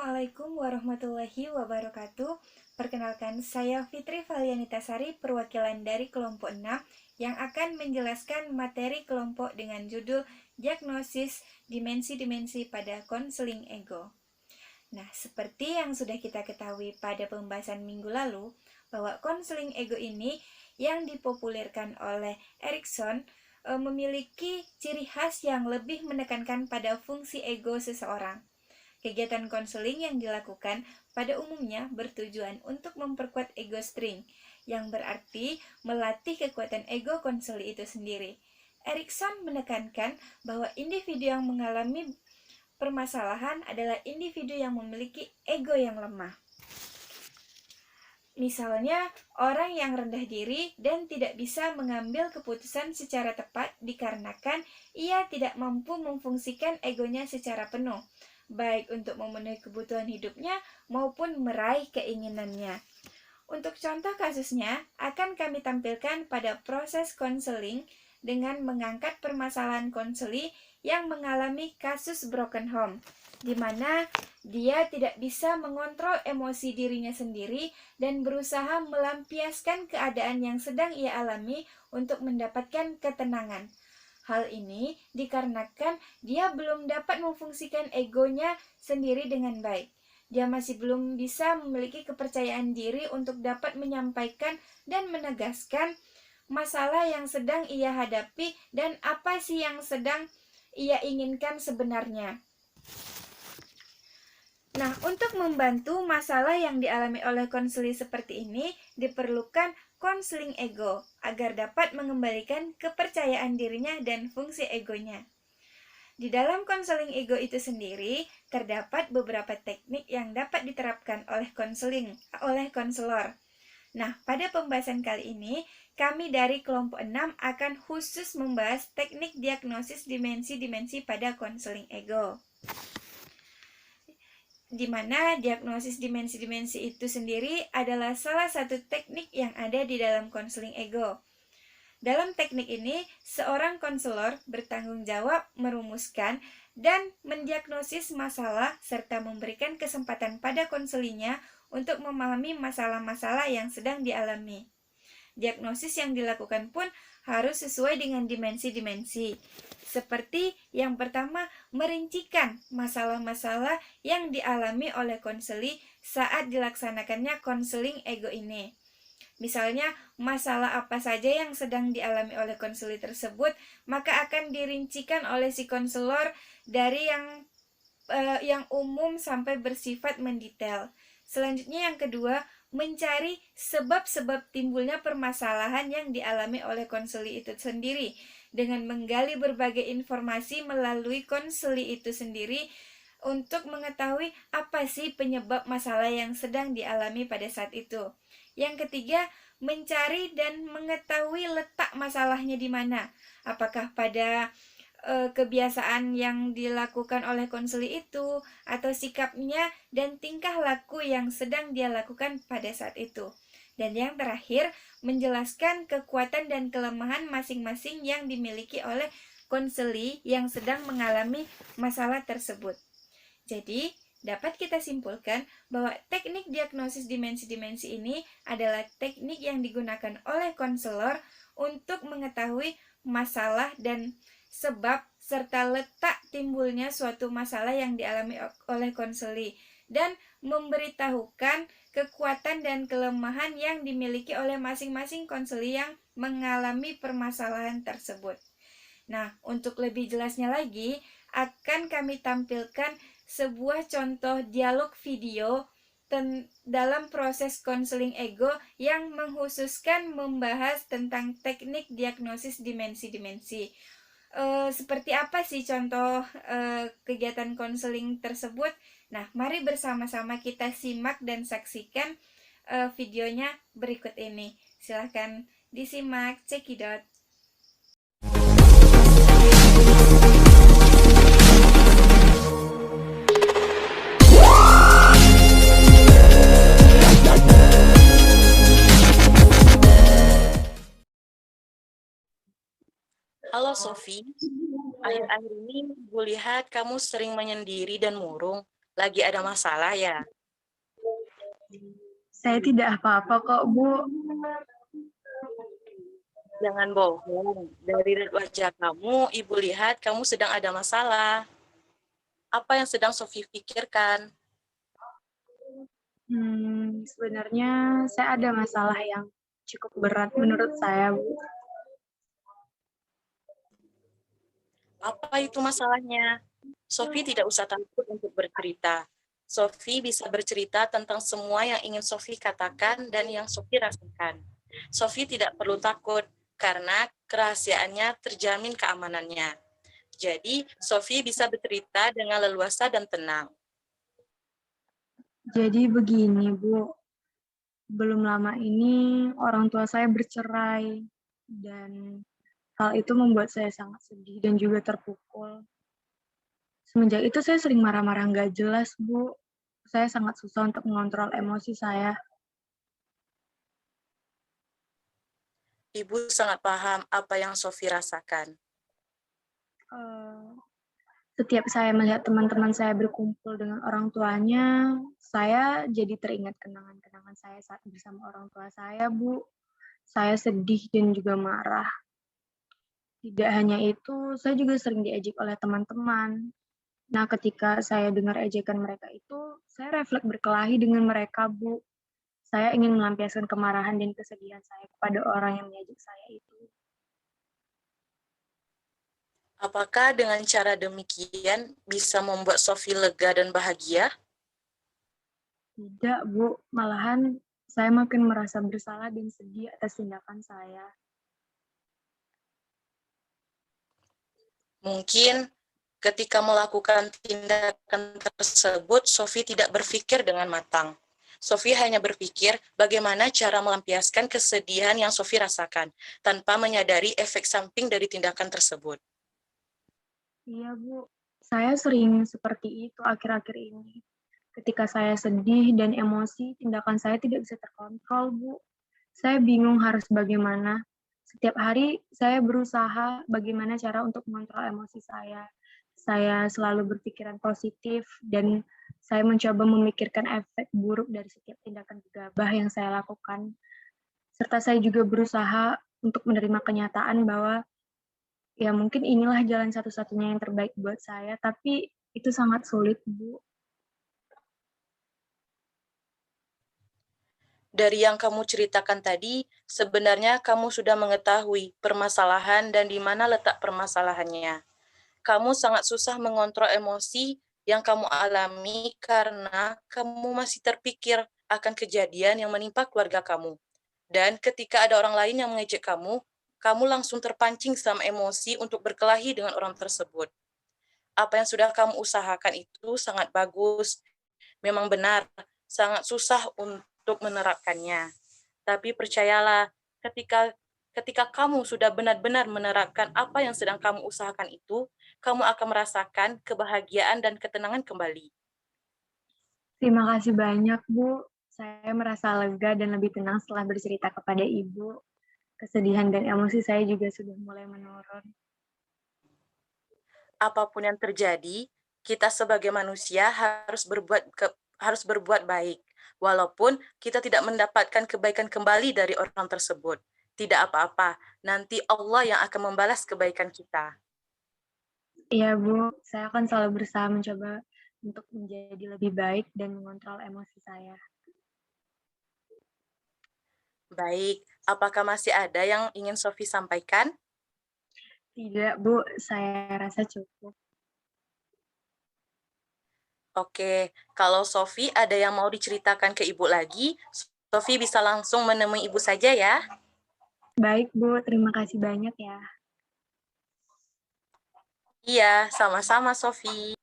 Assalamualaikum warahmatullahi wabarakatuh. Perkenalkan, saya Fitri Valianitasari, perwakilan dari kelompok 6 yang akan menjelaskan materi kelompok dengan judul Diagnosis Dimensi-Dimensi pada Konseling Ego. Nah, seperti yang sudah kita ketahui pada pembahasan minggu lalu, bahwa konseling ego ini yang dipopulerkan oleh Erikson memiliki ciri khas yang lebih menekankan pada fungsi ego seseorang. Kegiatan konseling yang dilakukan pada umumnya bertujuan untuk memperkuat ego string, yang berarti melatih kekuatan ego konseli itu sendiri. Erikson menekankan bahwa individu yang mengalami permasalahan adalah individu yang memiliki ego yang lemah. Misalnya, orang yang rendah diri dan tidak bisa mengambil keputusan secara tepat dikarenakan ia tidak mampu memfungsikan egonya secara penuh, baik untuk memenuhi kebutuhan hidupnya maupun meraih keinginannya. Untuk contoh kasusnya, akan kami tampilkan pada proses konseling dengan mengangkat permasalahan konseli yang mengalami kasus broken home, di mana dia tidak bisa mengontrol emosi dirinya sendiri dan berusaha melampiaskan keadaan yang sedang ia alami untuk mendapatkan ketenangan. Hal ini dikarenakan dia belum dapat memfungsikan egonya sendiri dengan baik. Dia masih belum bisa memiliki kepercayaan diri untuk dapat menyampaikan dan menegaskan masalah yang sedang ia hadapi dan apa sih yang sedang ia inginkan sebenarnya. Nah, untuk membantu masalah yang dialami oleh konseli seperti ini, diperlukan konseling ego agar dapat mengembalikan kepercayaan dirinya dan fungsi egonya. Di dalam konseling ego itu sendiri, terdapat beberapa teknik yang dapat diterapkan oleh konselor. Nah, pada pembahasan kali ini, kami dari kelompok 6 akan khusus membahas teknik diagnosis dimensi-dimensi pada konseling ego, di mana diagnosis dimensi-dimensi itu sendiri adalah salah satu teknik yang ada di dalam konseling ego. Dalam teknik ini, seorang konselor bertanggung jawab merumuskan dan mendiagnosis masalah serta memberikan kesempatan pada konselinya untuk memahami masalah-masalah yang sedang dialami. Diagnosis yang dilakukan pun harus sesuai dengan dimensi-dimensi. Seperti yang pertama, merincikan masalah-masalah yang dialami oleh konseli saat dilaksanakannya konseling ego ini. Misalnya, masalah apa saja yang sedang dialami oleh konseli tersebut, maka akan dirincikan oleh si konselor dari yang umum sampai bersifat mendetail. Selanjutnya yang kedua, mencari sebab-sebab timbulnya permasalahan yang dialami oleh konseli itu sendiri dengan menggali berbagai informasi melalui konseli itu sendiri untuk mengetahui apa sih penyebab masalah yang sedang dialami pada saat itu. Yang ketiga, mencari dan mengetahui letak masalahnya di mana. Apakah pada kebiasaan yang dilakukan oleh konseli itu, atau sikapnya dan tingkah laku yang sedang dia lakukan pada saat itu. Dan yang terakhir, menjelaskan kekuatan dan kelemahan masing-masing yang dimiliki oleh konseli yang sedang mengalami masalah tersebut. Jadi, dapat kita simpulkan bahwa teknik diagnosis dimensi-dimensi ini adalah teknik yang digunakan oleh konselor untuk mengetahui masalah dan sebab serta letak timbulnya suatu masalah yang dialami oleh konseli dan memberitahukan kekuatan dan kelemahan yang dimiliki oleh masing-masing konseli yang mengalami permasalahan tersebut. Nah, untuk lebih jelasnya lagi, akan kami tampilkan sebuah contoh dialog video dalam proses konseling ego yang mengkhususkan membahas tentang teknik diagnosis dimensi-dimensi. Seperti apa sih contoh kegiatan konseling tersebut? Nah, mari bersama-sama kita simak dan saksikan videonya berikut ini. Silahkan disimak, cekidot. Halo Sofi, akhir-akhir ini gue lihat kamu sering menyendiri dan murung. Lagi ada masalah ya? Saya tidak apa-apa kok, Bu. Jangan bohong. Dari wajah kamu, Ibu lihat kamu sedang ada masalah. Apa yang sedang Sofi pikirkan? Sebenarnya saya ada masalah yang cukup berat menurut saya, Bu. Apa itu masalahnya? Sofi tidak usah takut untuk bercerita. Sofi bisa bercerita tentang semua yang ingin Sofi katakan dan yang Sofi rasakan. Sofi tidak perlu takut karena kerahasiaannya terjamin keamanannya. Jadi, Sofi bisa bercerita dengan leluasa dan tenang. Jadi begini, Bu. Belum lama ini orang tua saya bercerai dan hal itu membuat saya sangat sedih dan juga terpukul. Semenjak itu saya sering marah-marah nggak jelas, Bu. Saya sangat susah untuk mengontrol emosi saya. Ibu sangat paham apa yang Sofi rasakan. Eh, Setiap saya melihat teman-teman saya berkumpul dengan orang tuanya, saya jadi teringat kenangan-kenangan saya saat bersama orang tua saya, Bu. Saya sedih dan juga marah. Tidak hanya itu, saya juga sering diejek oleh teman-teman. Nah, ketika saya dengar ejekan mereka itu, saya refleks berkelahi dengan mereka, Bu. Saya ingin melampiaskan kemarahan dan kesedihan saya kepada orang yang mengejek saya itu. Apakah dengan cara demikian bisa membuat Sofi lega dan bahagia? Tidak, Bu. Malahan saya makin merasa bersalah dan sedih atas tindakan saya. Mungkin ketika melakukan tindakan tersebut, Sofi tidak berpikir dengan matang. Sofi hanya berpikir bagaimana cara melampiaskan kesedihan yang Sofi rasakan, tanpa menyadari efek samping dari tindakan tersebut. Iya, Bu. Saya sering seperti itu akhir-akhir ini. Ketika saya sedih dan emosi, tindakan saya tidak bisa terkontrol, Bu. Saya bingung harus bagaimana. Setiap hari saya berusaha bagaimana cara untuk mengontrol emosi saya. Saya selalu berpikiran positif dan saya mencoba memikirkan efek buruk dari setiap tindakan gegabah yang saya lakukan. Serta saya juga berusaha untuk menerima kenyataan bahwa ya mungkin inilah jalan satu-satunya yang terbaik buat saya, tapi itu sangat sulit, Bu. Dari yang kamu ceritakan tadi, sebenarnya kamu sudah mengetahui permasalahan dan di mana letak permasalahannya. Kamu sangat susah mengontrol emosi yang kamu alami karena kamu masih terpikir akan kejadian yang menimpa keluarga kamu. Dan ketika ada orang lain yang mengejek kamu, kamu langsung terpancing sama emosi untuk berkelahi dengan orang tersebut. Apa yang sudah kamu usahakan itu sangat bagus, memang benar, sangat susah untuk menerapkannya. Tapi percayalah, ketika ketika kamu sudah benar-benar menerapkan apa yang sedang kamu usahakan itu, kamu akan merasakan kebahagiaan dan ketenangan kembali. Terima kasih banyak, Bu. Saya merasa lega dan lebih tenang setelah bercerita kepada Ibu. Kesedihan dan emosi saya juga sudah mulai menurun. Apapun yang terjadi, kita sebagai manusia harus berbuat baik, walaupun kita tidak mendapatkan kebaikan kembali dari orang tersebut. Tidak apa-apa, nanti Allah yang akan membalas kebaikan kita. Iya, Bu. Saya akan selalu berusaha mencoba untuk menjadi lebih baik dan mengontrol emosi saya. Baik, apakah masih ada yang ingin Sofi sampaikan? Tidak, Bu. Saya rasa cukup. Oke, kalau Sofi ada yang mau diceritakan ke Ibu lagi, Sofi bisa langsung menemui Ibu saja ya. Baik, Bu. Terima kasih banyak ya. Iya, sama-sama Sofi.